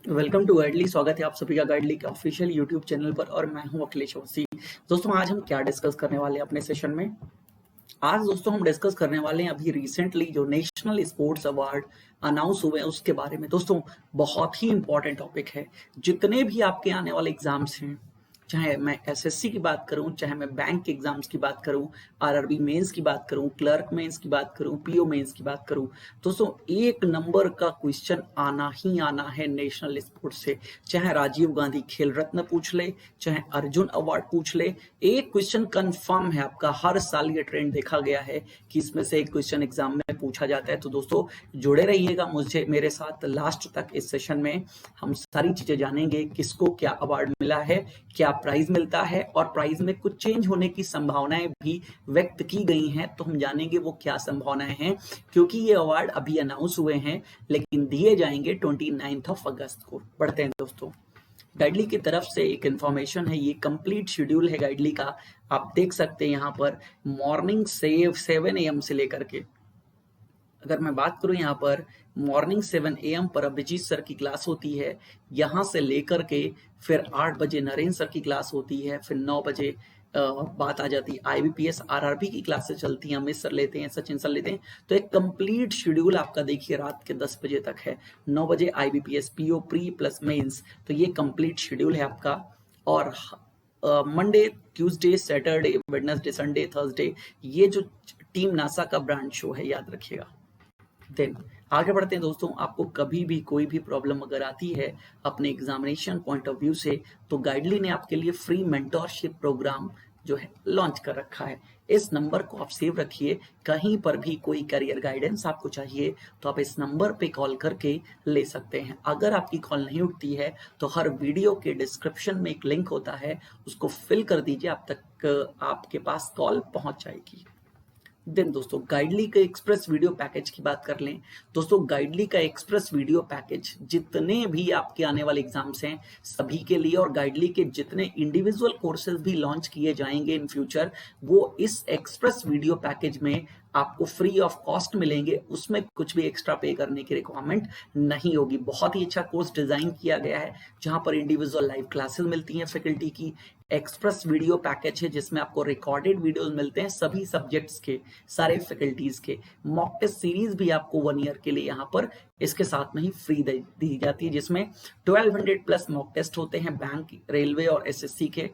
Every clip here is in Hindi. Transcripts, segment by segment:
Welcome to गाइडली। स्वागत है आप सभी का गाइडली के ऑफिशियल यूट्यूब चैनल पर और मैं हूं अखिलेश वसी। दोस्तों आज हम क्या डिस्कस करने वाले हैं अपने सेशन में। आज दोस्तों हम डिस्कस करने वाले हैं अभी रिसेंटली जो नेशनल स्पोर्ट्स अवार्ड अनाउंस हुए हैं उसके बारे में। दोस्तों बहुत ही इंपॉर्टेंट टॉपिक है। जितने भी आपके आने वाले एग्जाम्स हैं, चाहे मैं एसएससी की बात करूं, चाहे मैं बैंक के एग्जाम्स की बात करूं, आरआरबी मेंस की बात करूं, क्लर्क मेंस की बात करूं, पीओ मेंस की बात करूं, दोस्तों एक नंबर का क्वेश्चन आना ही आना है नेशनल स्पोर्ट्स से। चाहे राजीव गांधी खेल रत्न पूछ ले, चाहे अर्जुन अवार्ड पूछ ले, एक क्वेश्चन कंफर्म है आपका। हर साल ये ट्रेंड देखा गया है कि इसमें से एक क्वेश्चन एग्जाम में पूछा जाता है। तो दोस्तों जुड़े रहिएगा मुझे मेरे साथ लास्ट तक। इस सेशन में हम सारी चीजें जानेंगे, किसको क्या अवार्ड मिला है, क्या प्राइज मिलता है और प्राइज में कुछ चेंज होने की संभावनाएं भी व्यक्त की गई हैं। तो हम जानेंगे वो क्या संभावनाएं हैं, क्योंकि ये अवार्ड अभी अनाउंस हुए हैं लेकिन दिए जाएंगे 29 अगस्त को। बढ़ते हैं दोस्तों, गाइडली की तरफ से एक इंफॉर्मेशन है, ये कंप्लीट शेड्यूल है गाइडली का। आप देख सकते हैं यहाँ पर मॉर्निंग से 7 AM से लेकर के, अगर मैं बात करूं यहाँ पर मॉर्निंग 7 AM पर अभिजीत सर की क्लास होती है। यहाँ से लेकर के फिर 8 बजे नरेंद्र सर की क्लास होती है। फिर 9 बजे बात आ जाती है आईबीपीएस आरआरबी की क्लासेस चलती हैं, अमित सर लेते हैं, सचिन सर लेते हैं। तो एक कंप्लीट शेड्यूल आपका देखिए रात के 10 बजे तक है। 9 बजे IBPS PO pre plus mains, तो ये कंप्लीट शेड्यूल है आपका। और Monday, Tuesday, Saturday, Wednesday, Sunday, Thursday, ये जो टीम नासा का ब्रांड शो है, याद रखिएगा। देन आगे बढ़ते हैं दोस्तों। आपको कभी भी कोई भी प्रॉब्लम अगर आती है अपने एग्जामिनेशन पॉइंट ऑफ व्यू से, तो गाइडली ने आपके लिए फ्री मेंटोरशिप प्रोग्राम जो है लॉन्च कर रखा है। इस नंबर को आप सेव रखिए। कहीं पर भी कोई करियर गाइडेंस आपको चाहिए तो आप इस नंबर पे कॉल करके ले सकते हैं। अगर आपकी कॉल नहीं उठती है तो हर वीडियो के डिस्क्रिप्शन में एक लिंक होता है, उसको फिल कर दीजिए, आप तक आपके पास कॉल पहुंच जाएगी। देन दोस्तों गाइडली के एक्सप्रेस वीडियो पैकेज की बात कर लें। दोस्तों गाइडली का एक्सप्रेस वीडियो पैकेज जितने भी आपके आने वाले एग्जाम्स हैं सभी के लिए, और गाइडली के जितने इंडिविजुअल कोर्सेज भी लॉन्च किए जाएंगे इन फ्यूचर, वो इस एक्सप्रेस वीडियो पैकेज में आपको फ्री ऑफ कॉस्ट मिलेंगे। उसमें कुछ भी एक्स्ट्रा पे करने की रिक्वायरमेंट नहीं होगी। बहुत ही अच्छा कोर्स डिजाइन किया गया है जहां पर इंडिविजुअल लाइव क्लासेस मिलती हैं फैकल्टी की। एक्सप्रेस वीडियो पैकेज है जिसमें आपको रिकॉर्डेड वीडियोस मिलते हैं सभी सब्जेक्ट्स के, सारे फैकल्टीज के। मॉक टेस्ट सीरीज भी आपको 1 ईयर के लिए यहाँ पर इसके साथ में ही फ्री दी जाती है, जिसमें 1200 प्लस मॉक टेस्ट होते हैं बैंक, रेलवे और एसएससी के।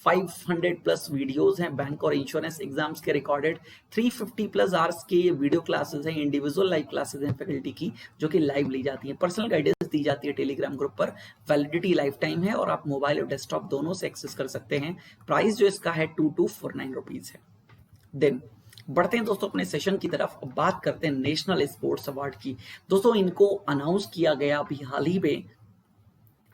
500 प्लस वीडियोस हैं बैंक और इंश्योरेंस एग्जाम्स के रिकॉर्डेड। 350 प्लस आवर्स के वीडियो क्लासेस हैं, इंडिविजुअल लाइव क्लासेस हैं फैकल्टी की, जो कि लाइव ली जाती है। पर्सनल गाइडेंस दी जाती है टेलीग्राम ग्रुप पर। वैलिडिटी लाइफ टाइम है और आप मोबाइल और डेस्कटॉप दोनों से एक्सेस कर सकते हैं। प्राइस जो इसका है 2249 रुपीज है। देन बढ़ते हैं दोस्तों अपने सेशन की तरफ। अब बात करते हैं नेशनल स्पोर्ट्स अवार्ड की। दोस्तों इनको अनाउंस किया गया अभी हाल ही में,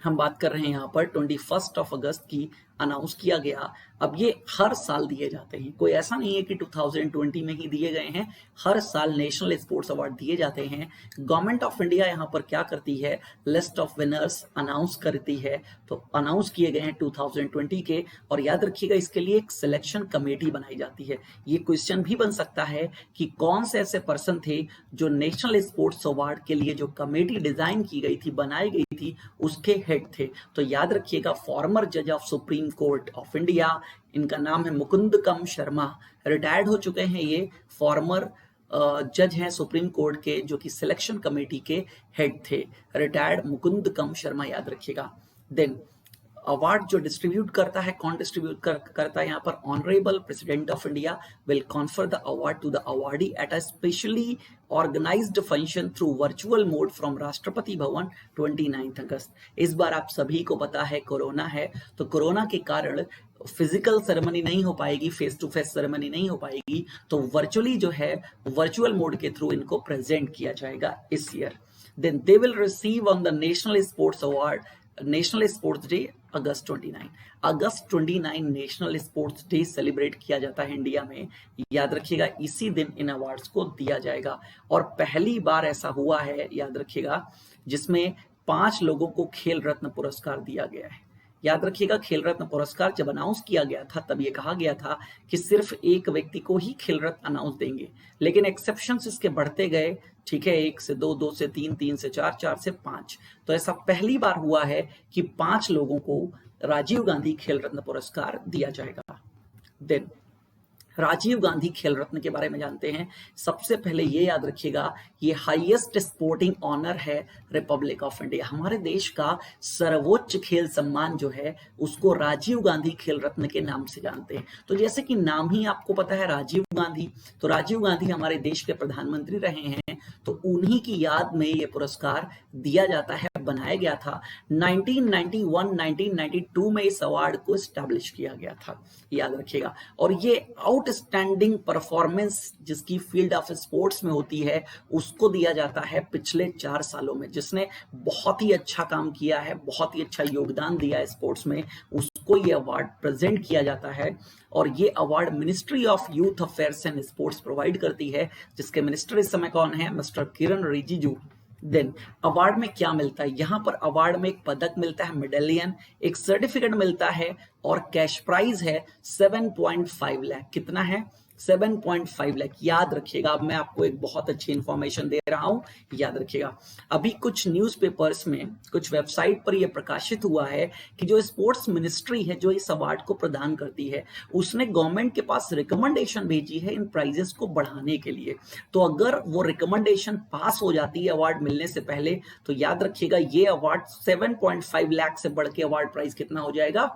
हम बात कर रहे हैं यहाँ पर 21 अगस्त की अनाउंस किया गया। अब ये हर साल दिए जाते हैं, कोई ऐसा नहीं है कि 2020 में ही दिए गए हैं। हर साल नेशनल स्पोर्ट्स अवार्ड दिए जाते हैं। गवर्नमेंट ऑफ इंडिया यहाँ पर क्या करती है, लिस्ट ऑफ विनर्स अनाउंस करती है। तो अनाउंस किए गए हैं 2020 के, और याद रखिएगा इसके लिए एक सिलेक्शन कमेटी बनाई जाती है। ये क्वेश्चन भी बन सकता है कि कौन से ऐसे पर्सन थे जो नेशनल स्पोर्ट्स अवार्ड के लिए जो कमेटी डिजाइन की गई थी, बनाई गई थी, उसके हेड थे। तो याद रखिएगा फॉर्मर जज of supreme court of India, इनका नाम है मुकुंदकम शर्मा। रिटायर्ड हो चुके हैं ये, फॉर्मर जज हैं सुप्रीम कोर्ट के, जो कि सिलेक्शन कमेटी के हेड थे। रिटायर्ड मुकुंदकम शर्मा, याद रखिएगा। देन अवार्ड जो डिस्ट्रीब्यूट करता है, कौन डिस्ट्रीब्यूट करता है यहाँ पर, honourable president of India will confer the award to the awardee at a specially organised function through virtual mode from Rashtrapati Bhavan 29 अगस्त। इस बार आप सभी को पता है कोरोना है, तो कोरोना के कारण फिजिकल सेरेमनी नहीं हो पाएगी, फेस टू फेस सेरेमनी नहीं हो पाएगी, तो वर्चुअली जो है वर्चुअल मोड के थ्रू इनको प्रेजेंट किया जाएगा इस year. Then they will receive on the national sports award, national sports day August 29। अगस्त 29 नेशनल स्पोर्ट्स डे सेलिब्रेट किया जाता है इंडिया में। याद रखिएगा इसी दिन इन अवार्ड्स को दिया जाएगा। और पहली बार ऐसा हुआ है, याद रखिएगा, जिसमें 5 लोगों को खेल रत्न पुरस्कार दिया गया है। याद रखिएगा, खेल रत्न पुरस्कार जब अनाउंस किया गया था तब ये कहा गया था कि सिर्फ एक व्यक्ति को ही खेल रत्न अनाउंस देंगे, लेकिन एक्सेप्शंस इसके बढ़ते गए। ठीक है, 1 से 2, 2 से 3, 3 से 4, 4 से 5। तो ऐसा पहली बार हुआ है कि 5 लोगों को राजीव गांधी खेल रत्न पुरस्कार दिया जाएगा। देन राजीव गांधी खेल रत्न के बारे में जानते हैं। सबसे पहले ये याद रखिएगा, ये हाईएस्ट स्पोर्टिंग ऑनर है रिपब्लिक ऑफ इंडिया। हमारे देश का सर्वोच्च खेल सम्मान जो है उसको राजीव गांधी खेल रत्न के नाम से जानते हैं। तो जैसे कि नाम ही आपको पता है राजीव गांधी, तो राजीव गांधी हमारे देश के प्रधानमंत्री रहे हैं, तो उन्हीं की याद में ये पुरस्कार दिया जाता है, बनाया गया था। 1991-1992 में इस अवार्ड को स्टैब्लिश किया गया था, याद रखिएगा। और ये आउटस्टैंडिंग परफॉर्मेंस जिसकी फील्ड ऑफ स्पोर्ट्स में होती है उसको दिया जाता है पिछले 4 सालों में। जिसने बहुत ही अच्छा काम किया है, बहुत ही अच्छा योगदान दिया है स्पोर्ट्स में, उसको ये अवार्ड प्रेजेंट किया जाता है। और ये award ministry of youth affairs and sports provide करती है, जिसके मिनिस्टर इस समय कौन है? मिस्टर किरण रिजिजू। देन अवार्ड में क्या मिलता है? यहाँ पर अवार्ड में एक पदक मिलता है, मेडेलियन, एक सर्टिफिकेट मिलता है और कैश प्राइज है 7.5 लाख। कितना है? 7.5 लाख। याद रखिएगा, अब मैं आपको एक बहुत अच्छी इंफॉर्मेशन दे रहा हूं, याद रखिएगा। अभी कुछ न्यूज़पेपर्स में, कुछ वेबसाइट पर यह प्रकाशित हुआ है कि जो स्पोर्ट्स मिनिस्ट्री है जो इस अवार्ड को प्रदान करती है, उसने गवर्नमेंट के पास रिकमेंडेशन भेजी है इन प्राइजेस को बढ़ाने के लिए। तो अगर वो रिकमेंडेशन पास हो जाती है अवार्ड मिलने से पहले, तो याद रखिएगा ये अवार्ड 7.5 लाख से बढ़ के अवार्ड प्राइस कितना हो जाएगा?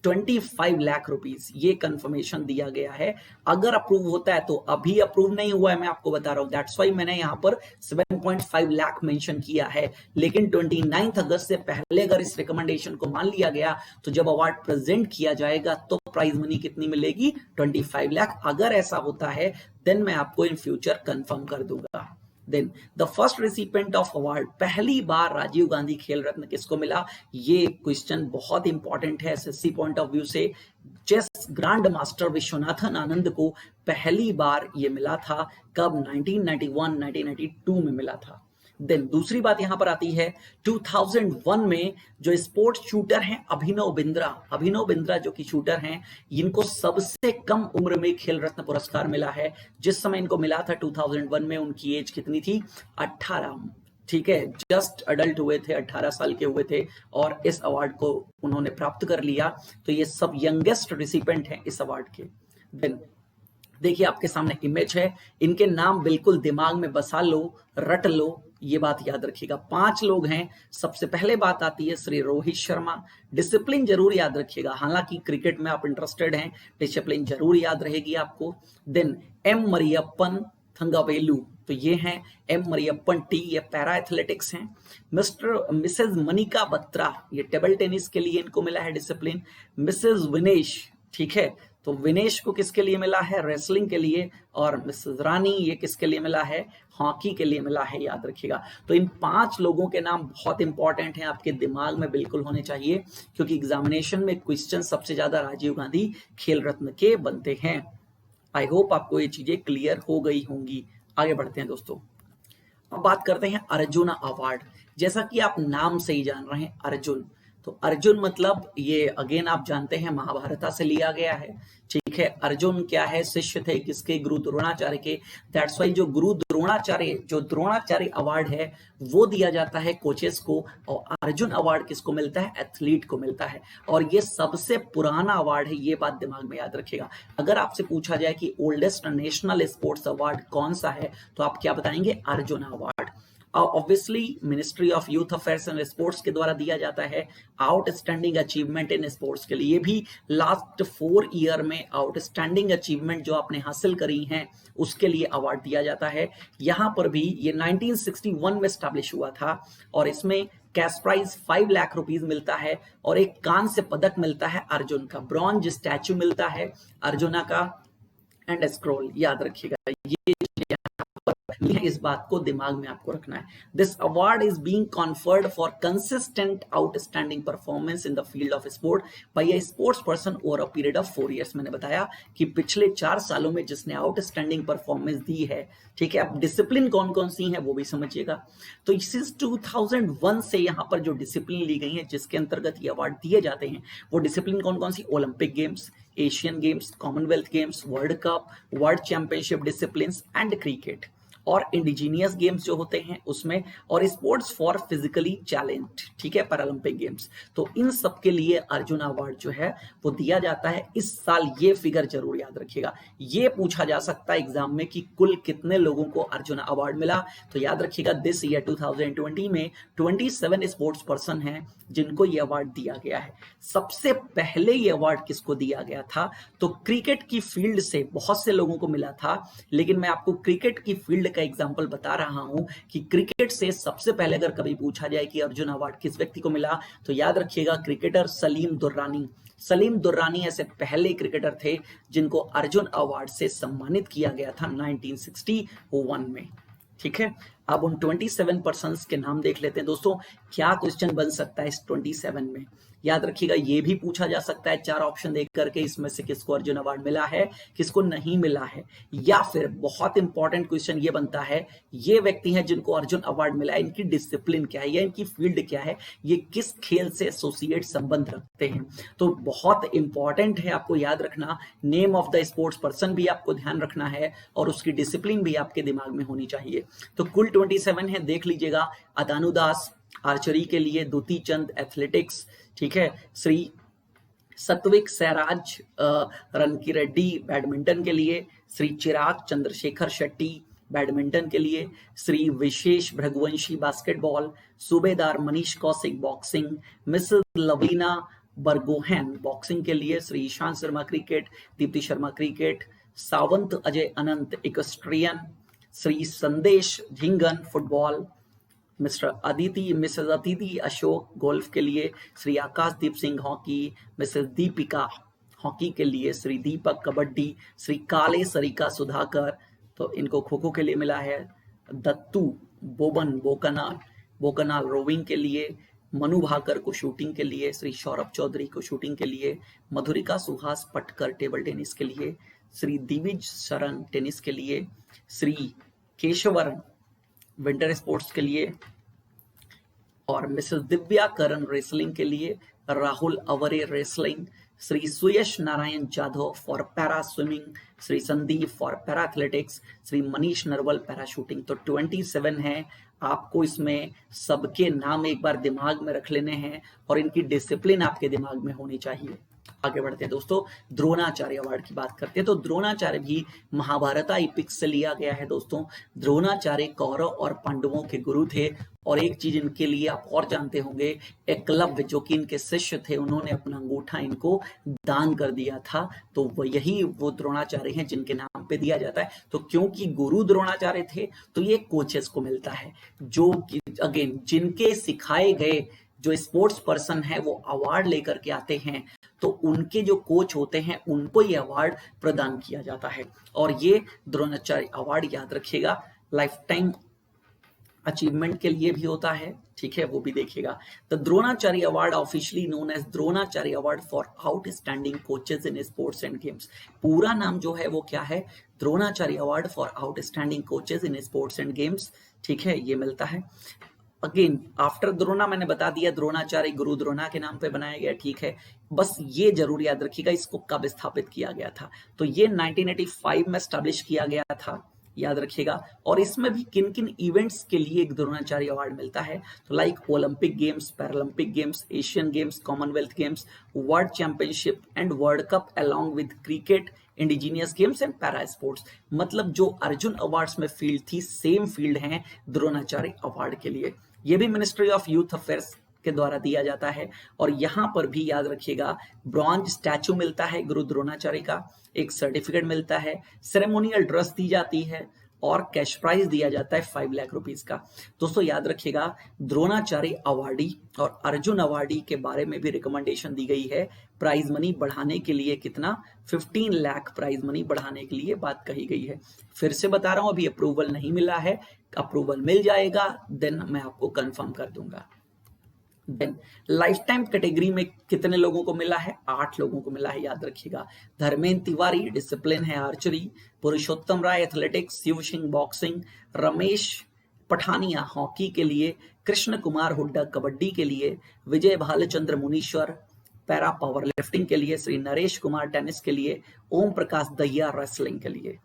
25 लाख रुपीस। ये कंफर्मेशन दिया गया है। अगर अप्रूव होता है तो, अभी अप्रूव नहीं हुआ है, मैं आपको बता रहा हूं, दैट्स वाई मैंने यहां पर 7.5 लाख मेंशन किया है। लेकिन 29 अगस्त से पहले अगर इस रिकमेंडेशन को मान लिया गया तो जब अवार्ड प्रेजेंट किया जाएगा तो प्राइज मनी कितनी मिलेगी? 25 लाख। अगर ऐसा होता है देन मैं आपको इन फ्यूचर कंफर्म कर दूंगा। Then the first recipient of award, पहली बार राजीव गांधी खेल रत्न किसको मिला? ये क्वेश्चन बहुत इंपॉर्टेंट है एसएससी पॉइंट ऑफ व्यू से। Chess grand master Viswanathan Anand को पहली बार ये मिला था। कब? 1991-1992 में मिला था। देन दूसरी बात यहां पर आती है, 2001 में जो स्पोर्ट्स शूटर हैं अभिनव बिंद्रा जो कि शूटर हैं, इनको सबसे कम उम्र में खेल रत्न पुरस्कार मिला है। जिस समय इनको मिला था 2001 में उनकी एज कितनी थी? 18। ठीक है, जस्ट अडल्ट हुए थे, 18 साल के हुए थे और इस अवार्ड को उन्होंने प्राप्त कर लिया। तो ये सब यंगेस्ट रिसिपेंट हैं इस अवार्ड के। देन देखिए आपके सामने इमेज है, इनके नाम बिल्कुल दिमाग में बसा लो, रट लो, ये बात याद रखिएगा। 5 लोग हैं। सबसे पहले बात आती है श्री रोहित शर्मा। डिसिप्लिन जरूर याद रखिएगा, हालांकि क्रिकेट में आप इंटरेस्टेड हैं, डिसिप्लिन जरूर याद रहेगी आपको। देन एम मरियप्पन थंगावेलु, तो ये हैं एम मरियप्पन टी, ये पैरा एथलेटिक्स हैं। मिसेज मनिका बत्रा, ये टेबल टेनिस के लिए इनको मिला है डिसिप्लिन। मिसेज विनेश, ठीक है, तो विनेश को किसके लिए मिला है? रेसलिंग के लिए। और मिसेस रानी, ये किसके लिए मिला है? हॉकी के लिए मिला है, याद रखिएगा। तो इन 5 लोगों के नाम बहुत इंपॉर्टेंट हैं, आपके दिमाग में बिल्कुल होने चाहिए, क्योंकि एग्जामिनेशन में क्वेश्चन सबसे ज्यादा राजीव गांधी खेल रत्न के बनते हैं। आई होप आपको ये चीजें क्लियर हो गई होंगी। आगे बढ़ते हैं दोस्तों, अब बात करते हैं अर्जुन अवार्ड। जैसा कि आप नाम से ही जान रहे हैं अर्जुन, तो अर्जुन मतलब ये अगेन आप जानते हैं महाभारता से लिया गया है। ठीक है, अर्जुन क्या है? शिष्य थे किसके? गुरु द्रोणाचार्य के। दैट्स वाई जो द्रोणाचार्य अवार्ड है वो दिया जाता है कोचेस को, और अर्जुन अवार्ड किसको मिलता है? एथलीट को मिलता है। और ये सबसे पुराना अवार्ड है, ये बात दिमाग में याद रखिएगा। अगर आपसे पूछा जाए कि ओल्डेस्ट नेशनल स्पोर्ट्स अवार्ड कौन सा है, तो आप क्या बताएंगे? Arjun award. Obviously ministry of youth affairs and sports के द्वारा दिया जाता है। आउटस्टैंडिंग अचीवमेंट इन स्पोर्ट्स के लिए भी लास्ट 4 ईयर में आउटस्टैंडिंग अचीवमेंट जो आपने हासिल करी हैं उसके लिए अवार्ड दिया जाता है। यहां पर भी ये 1961 में स्टैब्लिश हुआ था और इसमें कैश प्राइज 5 लाख रुपीस मिलता है और एक कांस्य पदक मिलता है अर्जुन का, ब्रॉन्ज स्टैचू मिलता है अर्जुना का एंड स्क्रोल। याद रखिएगा ये इस बात को दिमाग में आपको रखना है। This award is being conferred for consistent outstanding performance in the field of sport by a sports person over a period of 4 years। मैंने बताया कि पिछले 4 सालों में जिसने आउटस्टैंडिंग परफॉर्मेंस दी है, ठीक है। अब डिसिप्लिन कौन कौन सी है वो भी समझिएगा। तो सिंस 2001 से यहाँ पर जो डिसिप्लिन ली गई है जिसके अंतर्गत ये अवार्ड दिए जाते हैं, वो डिसिप्लिन कौन कौन सी? Olympic games, Asian games, Commonwealth games, world cup, world championship discipline and cricket, और इंडिजीनियस गेम्स जो होते हैं उसमें, और स्पोर्ट्स फॉर फिजिकली चैलेंज, ठीक है, पैरालंपिक गेम्स। तो इन सब के लिए अर्जुन अवार्ड जो है वो दिया जाता है। इस साल ये फिगर जरूर याद रखिएगा, ये पूछा जा सकता है एग्जाम में कि कुल कितने लोगों को अर्जुन अवार्ड मिला। तो याद रखिएगा दिस ईयर 2020 में 27 स्पोर्ट्स पर्सन हैं जिनको ये अवार्ड दिया गया है। सबसे पहले ये अवार्ड किसको दिया गया था? तो क्रिकेट की फील्ड से बहुत से लोगों को मिला था, लेकिन मैं आपको क्रिकेट की फील्ड का एग्जांपल बता रहा हूं कि क्रिकेट से सबसे पहले अगर कभी पूछा जाए कि अर्जुन अवार्ड किस व्यक्ति को मिला, तो याद रखिएगा क्रिकेटर सलीम दुर्रानी। सलीम दुर्रानी ऐसे पहले क्रिकेटर थे जिनको अर्जुन अवार्ड से सम्मानित किया गया था 1961 में, ठीक है। अब उन 27 पर्सन्स के नाम देख लेते हैं दोस्तों। क्या क्वेश्चन बन सकता है इस 27 में? याद रखिएगा ये भी पूछा जा सकता है 4 ऑप्शन देख करके इसमें से किसको अर्जुन अवार्ड मिला है, किसको नहीं मिला है। या फिर बहुत इंपॉर्टेंट क्वेश्चन ये बनता है, ये व्यक्ति हैं जिनको अर्जुन अवार्ड मिला है, इनकी डिसिप्लिन क्या है या इनकी फील्ड क्या है, ये किस खेल से एसोसिएट संबंध रखते हैं। तो बहुत इंपॉर्टेंट है आपको याद रखना, name of the sports person भी आपको ध्यान रखना है और उसकी डिसिप्लिन भी आपके दिमाग में होनी चाहिए। तो कुल 27 है, देख लीजिएगा। अदानु दास आर्चरी के लिए, दुती चंद एथलेटिक्स, ठीक है, श्री सत्विक सैराज रनकी रेड्डी बैडमिंटन के लिए, श्री चिराग चंद्रशेखर शेट्टी बैडमिंटन के लिए, श्री विशेष भृगुवंशी बास्केटबॉल, सूबेदार Manish Kaushik boxing, Mrs Lovlina Borgohain boxing के लिए, Shri Ishant Sharma cricket, Deepti Sharma cricket, Sawant Ajay Anant equestrian, Shri Sandesh Jhingan football, Mrs Aditi Ashok golf के लिए, Shri Akashdeep Singh hockey, Mrs Deepika hockey के लिए, श्री दीपक कबड्डी, श्री काले सरिका सुधाकर, तो इनको खो खो के लिए मिला है, दत्तू बोबन बोकनाल रोविंग के लिए, मनु भाकर को शूटिंग के लिए, श्री सौरभ चौधरी को शूटिंग के लिए, मधुरिका सुहास पटकर टेबल टेनिस के लिए, श्री दिविज शरण टेनिस के लिए, श्री केशवरन विंटर स्पोर्ट्स के लिए, और मिसेस दिव्या करण रेसलिंग के लिए, Rahul Aware wrestling, Shri Suyash Narayan Jadhav for para swimming, Shri Sandeep for para athletics, Shri Manish Narwal para shooting. तो 27 है, आपको इसमें सबके नाम एक बार दिमाग में रख लेने हैं और इनकी डिसिप्लिन आपके दिमाग में होनी चाहिए। आगे बढ़ते हैं दोस्तों, द्रोणाचार्य अवार्ड की बात करते हैं। तो द्रोणाचार्य भी महाभारत एपिक्स से लिया गया है दोस्तों। द्रोणाचार्य कौरव और पांडवों के गुरु थे, और एक चीज इनके लिए आप और जानते होंगे, एकलव्य जो कि इनके शिष्य थे, उन्होंने अपना अंगूठा इनको दान कर दिया था। तो वो द्रोणाचार्य हैं जिनके नाम पे दिया जाता है। तो क्योंकि गुरु द्रोणाचार्य थे तो ये कोचेस को मिलता है, जो अगेन जिनके सिखाए गए जो स्पोर्ट्स पर्सन है वो अवार्ड लेकर के आते हैं, तो उनके जो कोच होते हैं उनको ये अवार्ड प्रदान किया जाता है। और ये द्रोणाचार्य अवार्ड याद रखिएगा लाइफ टाइम अचीवमेंट के लिए भी होता है, ठीक है, वो भी देखिएगा। The Dronacharya award officially known as Dronacharya award for outstanding coaches in sports and games. पूरा नाम जो है वो क्या है? Dronacharya award for outstanding coaches in sports and games, ठीक है, ये मिलता है। अगेन आफ्टर द्रोणा मैंने बता दिया, द्रोणाचार्य गुरु द्रोणा के नाम पे बनाया गया, ठीक है। बस ये जरूर याद रखिएगा इसको कब स्थापित किया गया था। तो ये 1985 में स्टैब्लिश किया गया था, याद रखिएगा। और इसमें भी किन किन इवेंट्स के लिए एक द्रोणाचार्य अवार्ड मिलता है, तो like Olympic games, Paralympic games, Asian games, Commonwealth games, world championship and world cup along with cricket, indigenous games and para sports. मतलब जो अर्जुन अवार्ड्स में फील्ड थी, सेम फील्ड है द्रोणाचार्य अवार्ड के लिए। ये भी मिनिस्ट्री ऑफ यूथ अफेयर्स के द्वारा दिया जाता है। और यहां पर भी याद रखिएगा ब्रॉन्ज स्टैचू मिलता है गुरु द्रोणाचार्य का, एक सर्टिफिकेट मिलता है, सेरेमोनियल ड्रेस दी जाती है, और कैश प्राइज दिया जाता है 5 लाख रुपीज का। दोस्तों याद रखिएगा, द्रोणाचार्य अवार्डी और अर्जुन अवार्डी के बारे में भी रिकमेंडेशन दी गई है प्राइज मनी बढ़ाने के लिए। कितना? 15 लाख प्राइज मनी बढ़ाने के लिए बात कही गई है। फिर से बता रहा हूं, अभी अप्रूवल नहीं मिला है, अप्रूवल मिल जाएगा देन मैं आपको कंफर्म कर दूंगा। देन लाइफ टाइम कैटेगरी में कितने लोगों को मिला है? 8 लोगों को मिला है, याद रखिएगा। धर्मेंद्र तिवारी डिसिप्लिन है archery, Purushottam Rai athletics, Shiv Singh boxing, Ramesh Pathania hockey के लिए, कृष्ण कुमार हुड्डा कबड्डी के लिए, विजय भालचंद्र मुनीश्वर पैरा पावर लिफ्टिंग के लिए, श्री नरेश कुमार टेनिस के लिए, ओम प्रकाश दहिया रेसलिंग के लिए।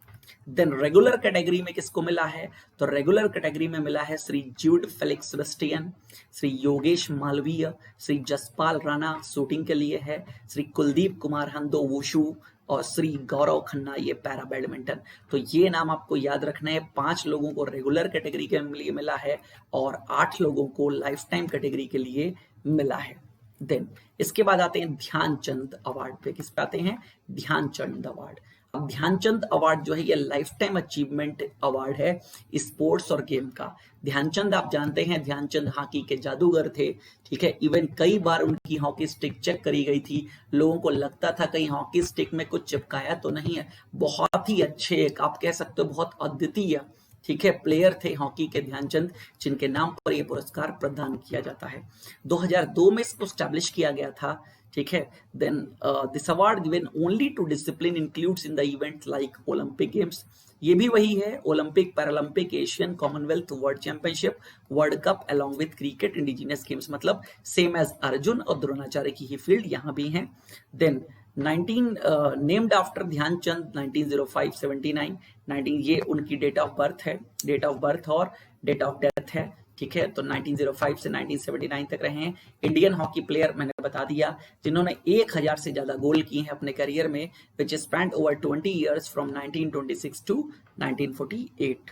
देन रेगुलर कैटेगरी में किसको मिला है? तो रेगुलर कैटेगरी में मिला है Shri Jude Felix Sebastian, Shri Yogesh Malviya, Shri Jaspal Rana shooting के लिए है, श्री कुलदीप कुमार हंदो वुशु और श्री गौरव खन्ना ये पैरा बैडमिंटन। तो ये नाम आपको याद रखना है। 5 लोगों को रेगुलर कैटेगरी के लिए मिला है और 8 लोगों को लाइफ टाइम कैटेगरी के लिए मिला है। देन इसके बाद आते हैं ध्यानचंद अवार्ड पे। किस पे आते हैं? ध्यानचंद अवार्ड। अब ध्यानचंद अवार्ड जो है ये लाइफ टाइम अचीवमेंट अवार्ड है स्पोर्ट्स और गेम का। ध्यानचंद आप जानते हैं, ध्यानचंद हॉकी के जादूगर थे, ठीक है। इवन कई बार उनकी हॉकी स्टिक चेक करी गई थी, लोगों को लगता था कहीं हॉकी स्टिक में कुछ चिपकाया तो नहीं है। बहुत ही अच्छे, आप कह सकते हो बहुत अद्वितीय, ठीक है, प्लेयर थे हॉकी के ध्यानचंद, जिनके नाम पर यह पुरस्कार प्रदान किया जाता है। 2002 में इसको स्टैब्लिश किया गया था, ठीक है। Then this award given only to discipline includes in the event like Olympic games. ये भी वही है, Olympic, Paralympic, Asian, Commonwealth, world championship, world cup along with cricket, indigenous games, मतलब सेम एज अर्जुन और द्रोणाचार्य की ही फील्ड यहाँ भी है। देन 19 नेम्ड आफ्टर ध्यानचंद 1905-79, 19 ये उनकी डेट ऑफ बर्थ है, डेट ऑफ बर्थ और डेट ऑफ डेथ है, ठीक है। तो 1905 से 1979 तक रहे हैं। इंडियन हॉकी प्लेयर मैंने बता दिया जिन्होंने 1000 से ज्यादा गोल किए हैं अपने करियर में, which spend over 20 years from 1926 to 1948।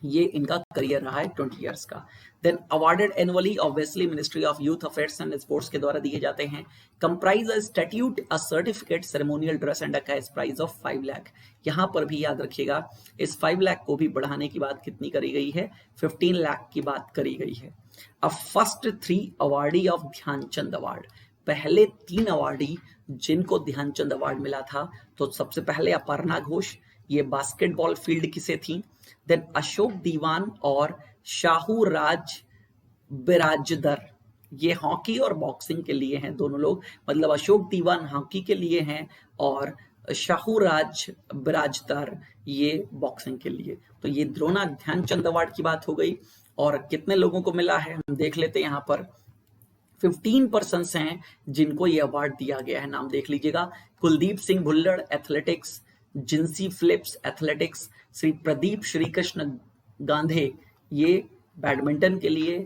ये इनका करियर रहा है 20 इयर्स का। Then awarded annually obviously ministry of youth affairs and sports के द्वारा दिए जाते हैं। Comprise a statute, a certificate, ceremonial dress and a cash prize of 5 lakh. यहाँ पर भी याद रखिएगा, इस 5 लाख को भी बढ़ाने की बात कितनी करी गई है? 15 लाख की बात करी गई है। अब first 3 awardee of Dhyan Chand award, पहले 3 अवार्डी जिनको ध्यानचंद अवार्ड मिला था, तो सबसे पहले अपर्णा घोष, ये बास्केटबॉल फील्ड की से थी। देन अशोक दीवान और शाहू राज बिराजदर, ये हॉकी और बॉक्सिंग के लिए हैं दोनों लोग, मतलब अशोक दीवान हॉकी के लिए हैं और शाहू राज बिराजदर ये बॉक्सिंग के लिए। तो ये द्रोणा ध्यानचंद अवार्ड की बात हो गई। और कितने लोगों को मिला है हम देख लेते हैं। यहाँ पर 15 पर्सन्स हैं जिनको ये अवार्ड दिया गया है, नाम देख लीजिएगा। कुलदीप सिंह भुल्लड़ एथलेटिक्स, जिंसी फिलिप्स एथलेटिक्स, श्री प्रदीप श्री कृष्ण गांधे ये बैडमिंटन के लिए,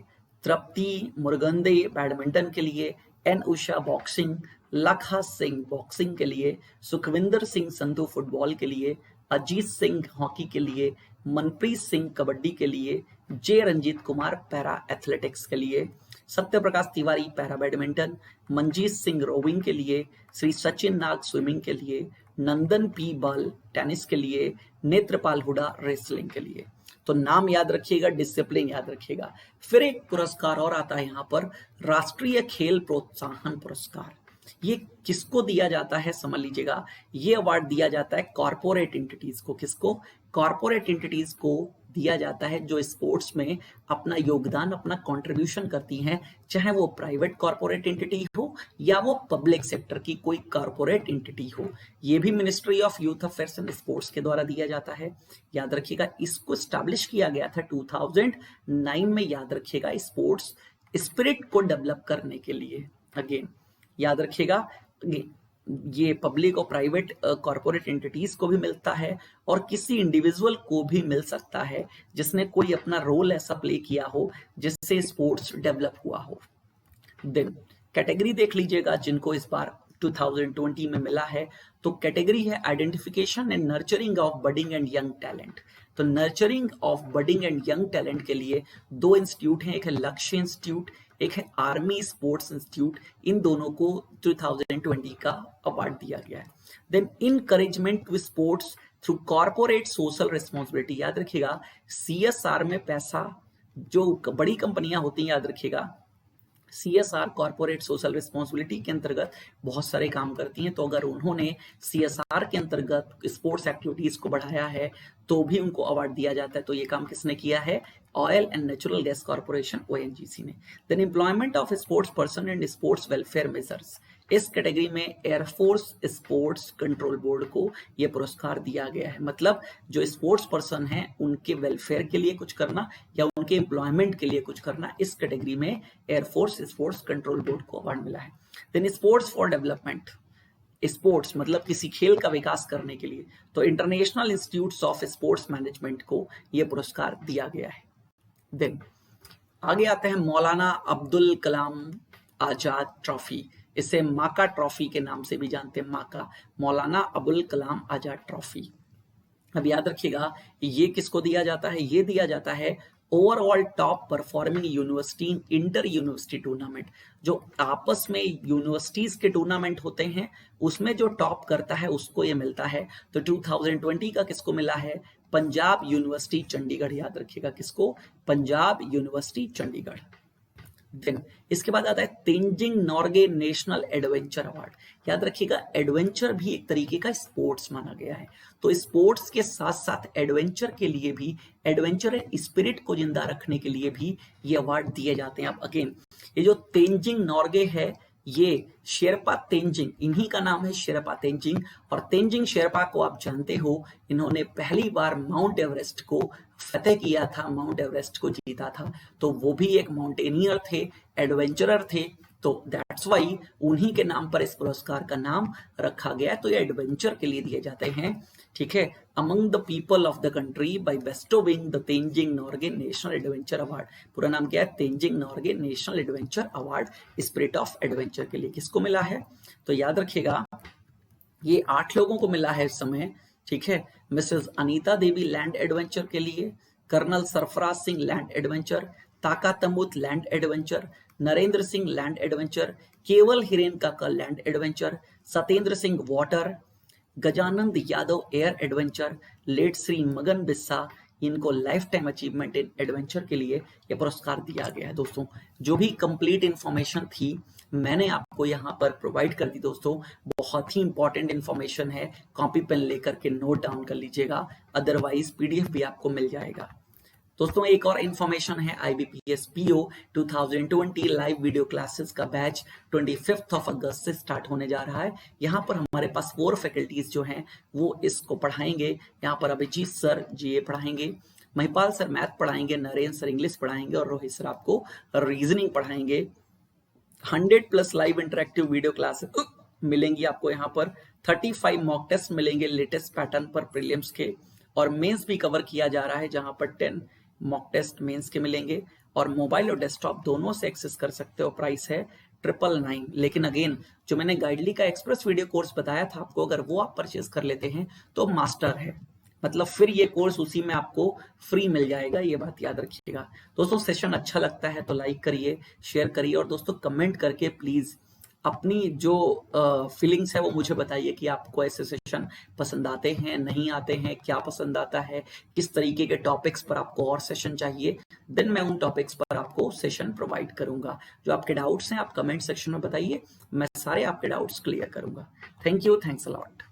तृप्ति मुरगंदे बैडमिंटन के लिए, एन उषा बॉक्सिंग, लखा सिंह बॉक्सिंग के लिए, सुखविंदर सिंह संधू फुटबॉल के लिए, अजीत सिंह हॉकी के लिए, मनप्रीत सिंह कबड्डी के लिए, J Ranjit Kumar para athletics के लिए, Satya Prakash Tiwari para badminton, Manjeet Singh rowing के लिए, श्री सचिन नाग स्विमिंग के लिए, नंदन पी बल टेनिस के लिए, नेत्रपाल हुडा रेसलिंग के लिए। तो नाम याद रखिएगा, डिसिप्लिन याद रखिएगा। फिर एक पुरस्कार और आता है यहाँ पर, राष्ट्रीय खेल प्रोत्साहन पुरस्कार। ये किसको दिया जाता है समझ लीजिएगा। ये अवार्ड दिया जाता है कॉर्पोरेट एंटिटीज को। किसको? कॉर्पोरेट एंटिटीज को दिया जाता है जो स्पोर्ट्स में अपना योगदान, अपना कंट्रीब्यूशन करती हैं, चाहे वो प्राइवेट कॉर्पोरेट एंटिटी हो या वो पब्लिक सेक्टर की कोई कॉर्पोरेट एंटिटी हो। ये भी ministry of youth affairs and sports के द्वारा दिया जाता है। याद रखिएगा, इसको स्टैब्लिश किया गया था 2009 में, याद रखिएगा, स्पोर्ट्स स्पिरिट को डेवलप करने के लिए। अगेन याद रखिएगा, ये पब्लिक और प्राइवेट कॉर्पोरेट एंटिटीज को भी मिलता है और किसी इंडिविजुअल को भी मिल सकता है जिसने कोई अपना रोल ऐसा प्ले किया हो जिससे स्पोर्ट्स डेवलप हुआ हो। देन कैटेगरी देख लीजिएगा जिनको इस बार 2020 में मिला है। तो कैटेगरी है identification and nurturing of budding and young talent. तो nurturing of budding and young talent के लिए 2 इंस्टीट्यूट हैं, एक है लक्ष्य इंस्टीट्यूट, एक है आर्मी स्पोर्ट्स इंस्टीट्यूट। इन दोनों को 2020 का अवार्ड दिया गया है। Then encouragement to sports through corporate social responsibility. याद रखिएगा CSR में पैसा, जो बड़ी कंपनियां होती हैं, याद रखिएगा CSR कॉर्पोरेट सोशल रिस्पॉन्सिबिलिटी के अंतर्गत बहुत सारे काम करती हैं। तो अगर उन्होंने CSR के अंतर्गत स्पोर्ट्स एक्टिविटीज को बढ़ाया है तो भी उनको अवार्ड दिया जाता है। तो ये काम किसने किया है? Oil and natural gas corporation ONGC ने। Then employment of sports person and sports welfare measures, इस कैटेगरी में एयरफोर्स स्पोर्ट्स कंट्रोल बोर्ड को यह पुरस्कार दिया गया है। मतलब जो स्पोर्ट्स पर्सन हैं उनके वेलफेयर के लिए कुछ करना या उनके एम्प्लॉयमेंट के लिए कुछ करना, इस कैटेगरी में एयरफोर्स स्पोर्ट्स कंट्रोल बोर्ड को अवार्ड मिला है। Then sports for development, sports मतलब किसी खेल का विकास करने के लिए, तो international institutes of sports management को यह पुरस्कार दिया गया है। देन आगे आते हैं मौलाना अब्दुल कलाम आजाद ट्रॉफी, इसे माका ट्रॉफी के नाम से भी जानते हैं, माका, मौलाना अबुल कलाम आजाद ट्रॉफी। अब याद रखिएगा ये किसको दिया जाता है? ये दिया जाता है ओवरऑल टॉप परफॉर्मिंग यूनिवर्सिटी इन इंटर यूनिवर्सिटी टूर्नामेंट। जो आपस में यूनिवर्सिटीज के टूर्नामेंट होते हैं उसमें जो टॉप करता है उसको ये मिलता है। तो 2020 का किसको मिला है? पंजाब यूनिवर्सिटी चंडीगढ़। याद रखिएगा किसको? पंजाब यूनिवर्सिटी चंडीगढ़। देन इसके बाद आता है Tenzing Norgay national adventure award. याद रखिएगा एडवेंचर भी एक तरीके का स्पोर्ट्स माना गया है, तो स्पोर्ट्स के साथ साथ एडवेंचर के लिए भी, एडवेंचर स्पिरिट को जिंदा रखने के लिए भी ये अवार्ड दिए जाते हैं। अब अगेन ये जो तेंजिंग नॉर्गे है, ये शेरपा तेंजिंग, इन्हीं का नाम है शेरपा तेंजिंग। और तेंजिंग शेरपा को आप जानते हो, इन्होंने पहली बार माउंट एवरेस्ट को फतेह किया था, माउंट एवरेस्ट को जीता था। तो वो भी एक माउंटेनियर थे, एडवेंचरर थे, तो दैट्स वाई उन्हीं के नाम पर इस पुरस्कार का नाम रखा गया। तो ये एडवेंचर के लिए दिए जाते हैं, ठीक है। Among the people of the country by bestowing the Tenzing Norgay national adventure award. पूरा नाम क्या है? Tenzing Norgay national adventure award, spirit of adventure के लिए किसको मिला है? तो याद रखिएगा ये 8 लोगों को मिला है इस समय, ठीक है। Mrs Anita Devi land adventure के लिए, colonel Sarfaraz Singh land adventure, Taka Tamut land adventure, Narendra Singh land adventure, Keval Hiren का land adventure, Satyendra Singh water, Gajanand Yadav air adventure, late Shri Magan Bissa, इनको life time achievement in adventure के लिए यह पुरस्कार दिया गया है। दोस्तों जो भी कंप्लीट इंफॉर्मेशन थी मैंने आपको यहाँ पर प्रोवाइड कर दी दोस्तों। बहुत ही इंपॉर्टेंट इंफॉर्मेशन है, कॉपी पेन लेकर के नोट डाउन कर लीजिएगा, अदरवाइज PDF भी आपको मिल जाएगा। दोस्तों एक और इन्फॉर्मेशन है, IBPS PO 2020 live video classes का बैच 25 अगस्त से स्टार्ट होने जा रहा है। यहाँ पर हमारे पास 4 फैकल्टीज जो हैं वो इसको पढ़ाएंगे। यहाँ पर अभिजीत सर GA पढ़ाएंगे, महिपाल सर मैथ पढ़ाएंगे, नरेंद्र सर इंग्लिश पढ़ाएंगे और रोहित सर आपको रीजनिंग पढ़ाएंगे। 100+ लाइव इंटरेक्टिव वीडियो क्लासेस मिलेंगी आपको यहाँ पर, 35 मॉक टेस्ट मिलेंगे लेटेस्ट पैटर्न पर प्रीलिम्स के, और मेंस भी कवर किया जा रहा है जहां पर 10 मॉक टेस्ट मेंस के मिलेंगे, और मोबाइल और डेस्कटॉप दोनों से एक्सेस कर सकते हो। प्राइस है 999। लेकिन अगेन जो मैंने गाइडली का एक्सप्रेस वीडियो कोर्स बताया था आपको, अगर वो आप परचेज कर लेते हैं तो मास्टर है, मतलब फिर ये कोर्स उसी में आपको फ्री मिल जाएगा, ये बात याद रखिएगा। दोस्तों सेशन अच्छा लगता है तो लाइक करिए, शेयर करिए, और दोस्तों कमेंट करके प्लीज अपनी जो फीलिंग्स है वो मुझे बताइए कि आपको ऐसे सेशन पसंद आते हैं, नहीं आते हैं, क्या पसंद आता है, किस तरीके के टॉपिक्स पर आपको और सेशन चाहिए। देन मैं उन टॉपिक्स पर आपको सेशन प्रोवाइड करूंगा। जो आपके डाउट्स हैं आप कमेंट सेक्शन में बताइए, मैं सारे आपके डाउट्स क्लियर करूंगा। Thank you, thanks a lot.